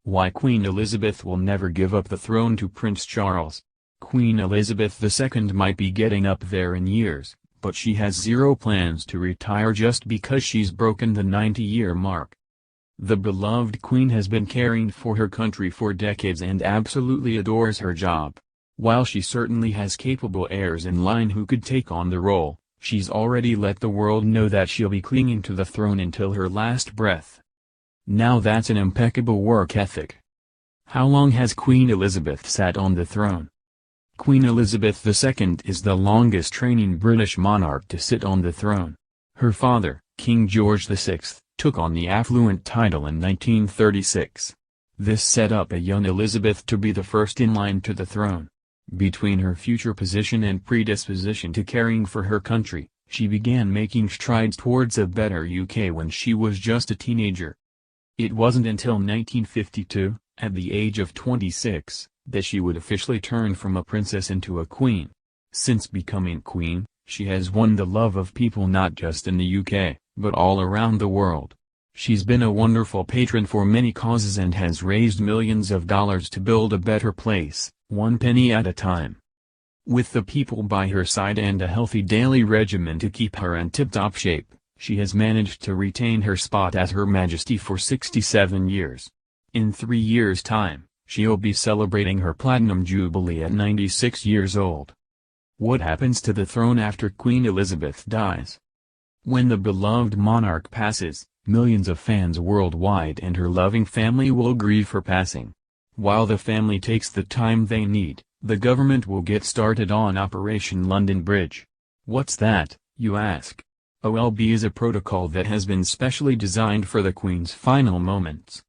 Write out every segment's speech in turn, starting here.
Why Queen Elizabeth will never give up the throne to Prince Charles. Queen Elizabeth II might be getting up there in years, but she has zero plans to retire just because she's broken the 90-year mark. The beloved queen has been caring for her country for decades and absolutely adores her job. While she certainly has capable heirs in line who could take on the role, she's already let the world know that she'll be clinging to the throne until her last breath. Now that's an impeccable work ethic. How long has Queen Elizabeth sat on the throne? Queen Elizabeth II is the longest-reigning British monarch to sit on the throne. Her father, King George VI, took on the affluent title in 1936. This set up a young Elizabeth to be the first in line to the throne. Between her future position and predisposition to caring for her country, she began making strides towards a better UK when she was just a teenager. It wasn't until 1952, at the age of 26, that she would officially turn from a princess into a queen. Since becoming queen, she has won the love of people not just in the UK, but all around the world. She's been a wonderful patron for many causes and has raised millions of dollars to build a better place, one penny at a time. With the people by her side and a healthy daily regimen to keep her in tip-top shape, she has managed to retain her spot as Her Majesty for 67 years. In 3 years' time, she'll be celebrating her Platinum Jubilee at 96 years old. What happens to the throne after Queen Elizabeth dies? When the beloved monarch passes, millions of fans worldwide and her loving family will grieve her passing. While the family takes the time they need, the government will get started on Operation London Bridge. What's that, you ask? OLB is a protocol that has been specially designed for the Queen's final moments.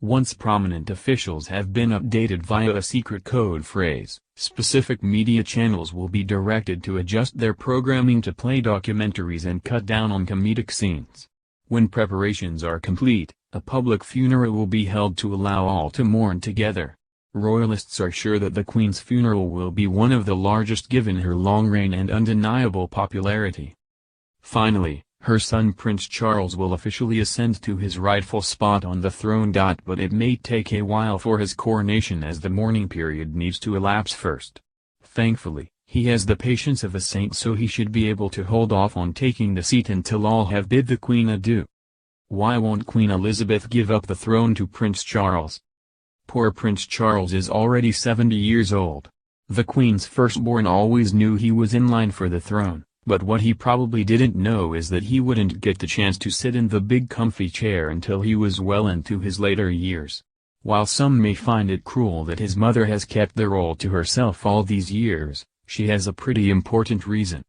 Once prominent officials have been updated via a secret code phrase, specific media channels will be directed to adjust their programming to play documentaries and cut down on comedic scenes. When preparations are complete, a public funeral will be held to allow all to mourn together. Royalists are sure that the Queen's funeral will be one of the largest given her long reign and undeniable popularity. Finally, her son Prince Charles will officially ascend to his rightful spot on the throne. But it may take a while for his coronation as the mourning period needs to elapse first. Thankfully, he has the patience of a saint, so he should be able to hold off on taking the seat until all have bid the Queen adieu. Why won't Queen Elizabeth give up the throne to Prince Charles? Poor Prince Charles is already 70 years old. The Queen's firstborn always knew he was in line for the throne. But what he probably didn't know is that he wouldn't get the chance to sit in the big comfy chair until he was well into his later years. While some may find it cruel that his mother has kept the role to herself all these years, she has a pretty important reason.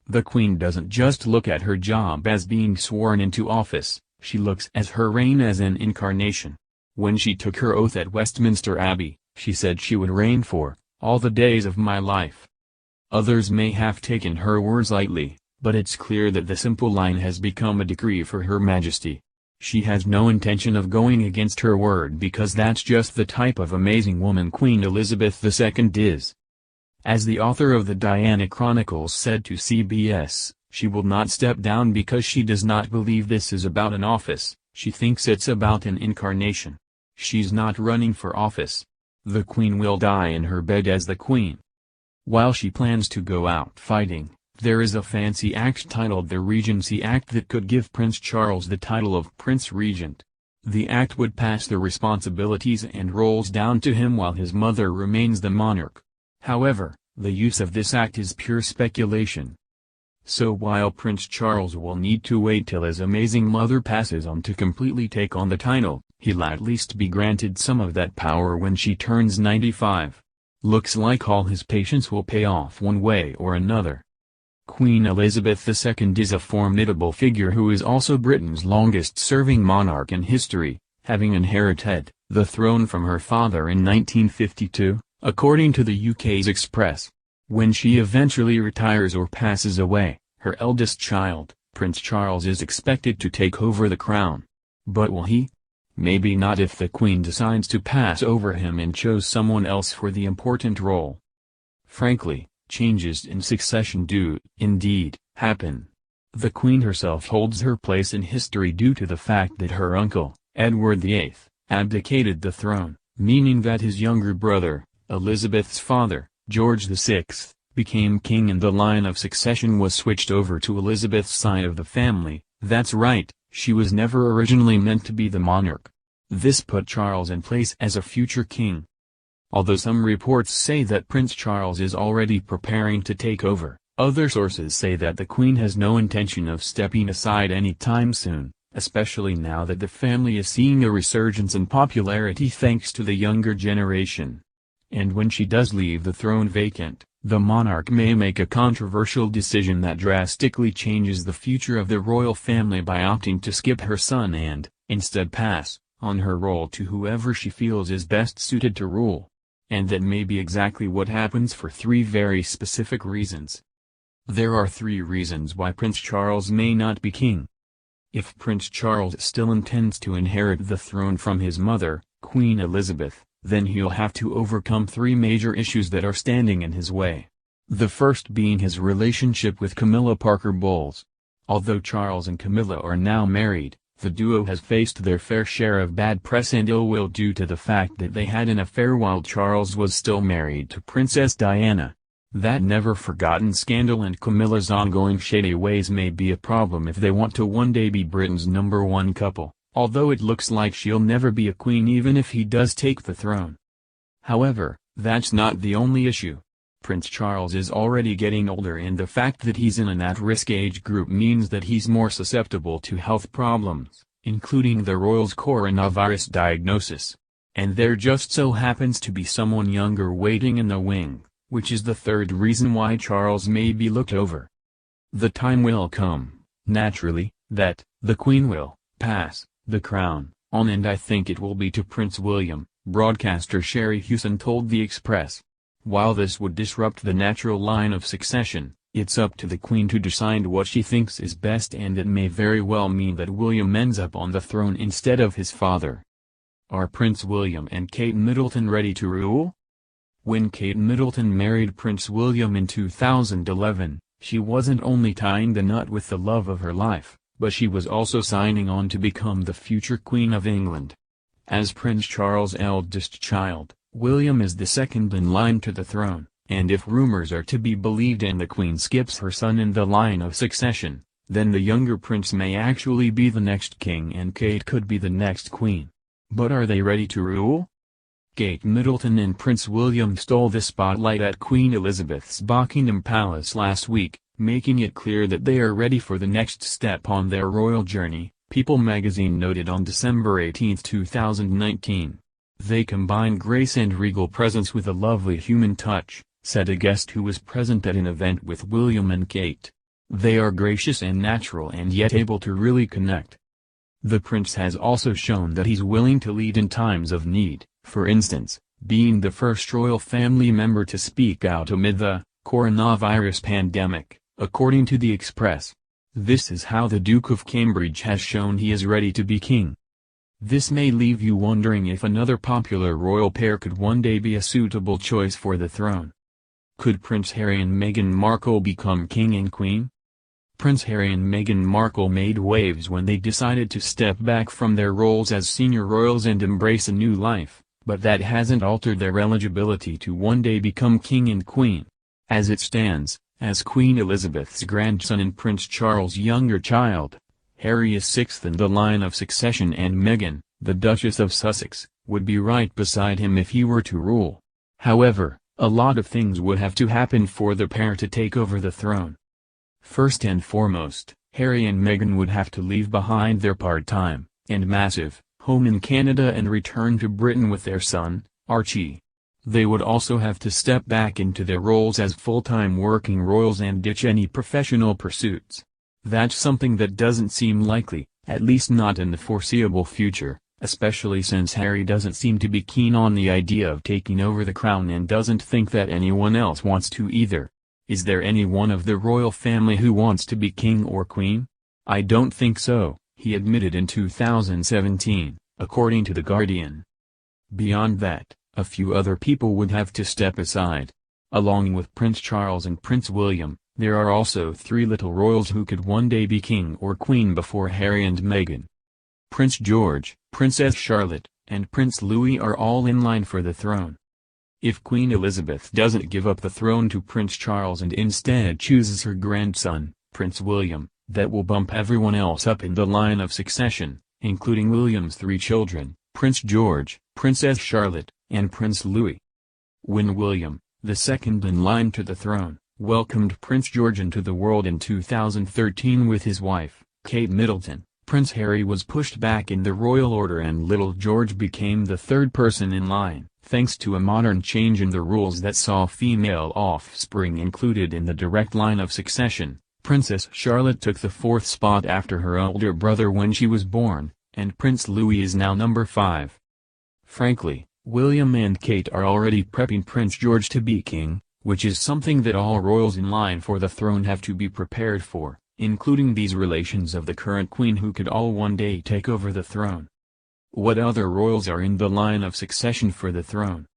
The Queen doesn't just look at her job as being sworn into office, she looks at her reign as an incarnation. When she took her oath at Westminster Abbey, she said she would reign for all the days of my life. Others may have taken her words lightly, but it's clear that the simple line has become a decree for Her Majesty. She has no intention of going against her word because that's just the type of amazing woman Queen Elizabeth II is. As the author of the Diana Chronicles said to CBS, she will not step down because she does not believe this is about an office, she thinks it's about an incarnation. She's not running for office. The Queen will die in her bed as the Queen. While she plans to go out fighting, there is a fancy act titled the Regency Act that could give Prince Charles the title of Prince Regent. The act would pass the responsibilities and roles down to him while his mother remains the monarch. However, the use of this act is pure speculation. So while Prince Charles will need to wait till his amazing mother passes on to completely take on the title, he'll at least be granted some of that power when she turns 95. Looks like all his patience will pay off one way or another. Queen Elizabeth II is a formidable figure who is also Britain's longest-serving monarch in history, having inherited the throne from her father in 1952, according to the UK's Express. When she eventually retires or passes away, her eldest child, Prince Charles, is expected to take over the crown. But will he? Maybe not if the Queen decides to pass over him and chose someone else for the important role. Frankly, changes in succession do, indeed, happen. The Queen herself holds her place in history due to the fact that her uncle, Edward VIII, abdicated the throne, meaning that his younger brother, Elizabeth's father, George VI, became king and the line of succession was switched over to Elizabeth's side of the family. That's right, she was never originally meant to be the monarch. This put Charles in place as a future king. Although some reports say that Prince Charles is already preparing to take over, other sources say that the Queen has no intention of stepping aside anytime soon, especially now that the family is seeing a resurgence in popularity thanks to the younger generation. And when she does leave the throne vacant, the monarch may make a controversial decision that drastically changes the future of the royal family by opting to skip her son and, instead pass on her role to whoever she feels is best suited to rule. And that may be exactly what happens for three very specific reasons. There are three reasons why Prince Charles may not be king. If Prince Charles still intends to inherit the throne from his mother, Queen Elizabeth, then he'll have to overcome three major issues that are standing in his way. The first being his relationship with Camilla Parker Bowles. Although Charles and Camilla are now married, the duo has faced their fair share of bad press and ill will due to the fact that they had an affair while Charles was still married to Princess Diana. That never-forgotten scandal and Camilla's ongoing shady ways may be a problem if they want to one day be Britain's #1 couple, although it looks like she'll never be a queen even if he does take the throne. However, that's not the only issue. Prince Charles is already getting older and the fact that he's in an at-risk age group means that he's more susceptible to health problems, including the royals' coronavirus diagnosis. And there just so happens to be someone younger waiting in the wing, which is the third reason why Charles may be looked over. The time will come, naturally, that the Queen will pass the crown on, and I think it will be to Prince William, broadcaster Sherry Hewson told The Express. While this would disrupt the natural line of succession, it's up to the Queen to decide what she thinks is best, and it may very well mean that William ends up on the throne instead of his father. Are Prince William and Kate Middleton ready to rule? When Kate Middleton married Prince William in 2011, she wasn't only tying the knot with the love of her life, but she was also signing on to become the future Queen of England. As Prince Charles' eldest child, William is the second in line to the throne, and if rumors are to be believed and the Queen skips her son in the line of succession, then the younger prince may actually be the next king and Kate could be the next queen. But are they ready to rule? Kate Middleton and Prince William stole the spotlight at Queen Elizabeth's Buckingham Palace last week, making it clear that they are ready for the next step on their royal journey, People magazine noted on December 18, 2019. They combine grace and regal presence with a lovely human touch, said a guest who was present at an event with William and Kate. They are gracious and natural and yet able to really connect. The prince has also shown that he's willing to lead in times of need, for instance, being the first royal family member to speak out amid the coronavirus pandemic, according to The Express. This is how the Duke of Cambridge has shown he is ready to be king. This may leave you wondering if another popular royal pair could one day be a suitable choice for the throne. Could Prince Harry and Meghan Markle become king and queen? Prince Harry and Meghan Markle made waves when they decided to step back from their roles as senior royals and embrace a new life, but that hasn't altered their eligibility to one day become king and queen. As it stands, as Queen Elizabeth's grandson and Prince Charles' younger child, Harry is sixth in the line of succession and Meghan, the Duchess of Sussex, would be right beside him if he were to rule. However, a lot of things would have to happen for the pair to take over the throne. First and foremost, Harry and Meghan would have to leave behind their part-time, and massive, home in Canada and return to Britain with their son, Archie. They would also have to step back into their roles as full-time working royals and ditch any professional pursuits. That's something that doesn't seem likely, at least not in the foreseeable future, especially since Harry doesn't seem to be keen on the idea of taking over the crown and doesn't think that anyone else wants to either. Is there anyone of the royal family who wants to be king or queen? I don't think so, he admitted in 2017, according to The Guardian. Beyond that, a few other people would have to step aside. Along with Prince Charles and Prince William, there are also three little royals who could one day be king or queen before Harry and Meghan. Prince George, Princess Charlotte, and Prince Louis are all in line for the throne. If Queen Elizabeth doesn't give up the throne to Prince Charles and instead chooses her grandson, Prince William, that will bump everyone else up in the line of succession, including William's 3 children, Prince George, Princess Charlotte, and Prince Louis. When William, the second in line to the throne, welcomed Prince George into the world in 2013 with his wife, Kate Middleton, Prince Harry was pushed back in the royal order and little George became the 3rd person in line, thanks to a modern change in the rules that saw female offspring included in the direct line of succession. Princess Charlotte took the 4th spot after her older brother when she was born, and Prince Louis is now number 5. Frankly, William and Kate are already prepping Prince George to be king, which is something that all royals in line for the throne have to be prepared for, including these relations of the current queen who could all one day take over the throne. What other royals are in the line of succession for the throne?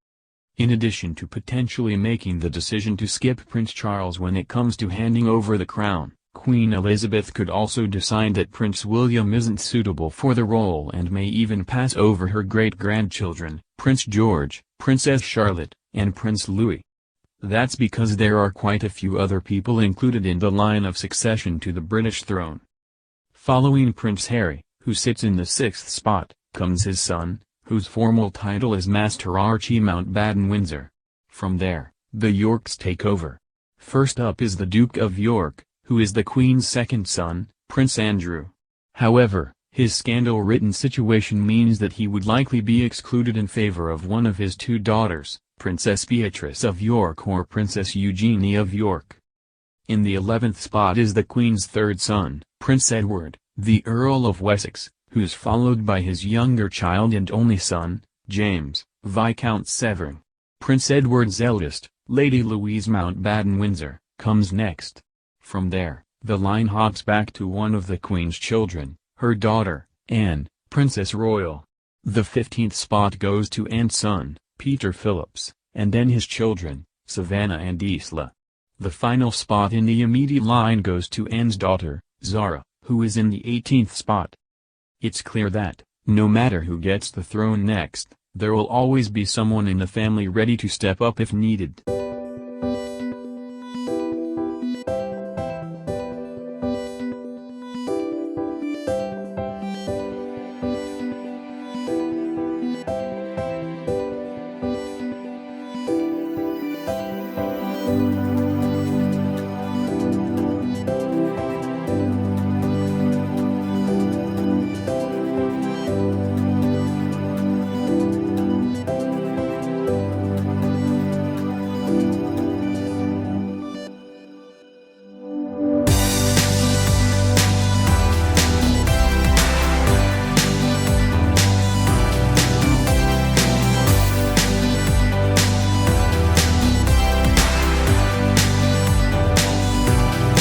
In addition to potentially making the decision to skip Prince Charles when it comes to handing over the crown, Queen Elizabeth could also decide that Prince William isn't suitable for the role and may even pass over her great-grandchildren, Prince George, Princess Charlotte, and Prince Louis. That's because there are quite a few other people included in the line of succession to the British throne. Following Prince Harry, who sits in the 6th spot, comes his son, whose formal title is Master Archie Mountbatten-Windsor. From there, the Yorks take over. First up is the Duke of York, who is the Queen's 2nd son, Prince Andrew. However, his scandal-ridden situation means that he would likely be excluded in favor of one of his 2 daughters, Princess Beatrice of York or Princess Eugenie of York. In the 11th spot is the Queen's 3rd son, Prince Edward, the Earl of Wessex, who's followed by his younger child and only son, James, Viscount Severn. Prince Edward's eldest, Lady Louise Mountbatten-Windsor, comes next. From there, the line hops back to one of the Queen's children, her daughter, Anne, Princess Royal. The 15th spot goes to Anne's son, Peter Phillips, and then his children, Savannah and Isla. The final spot in the immediate line goes to Anne's daughter, Zara, who is in the 18th spot. It's clear that, no matter who gets the throne next, there will always be someone in the family ready to step up if needed.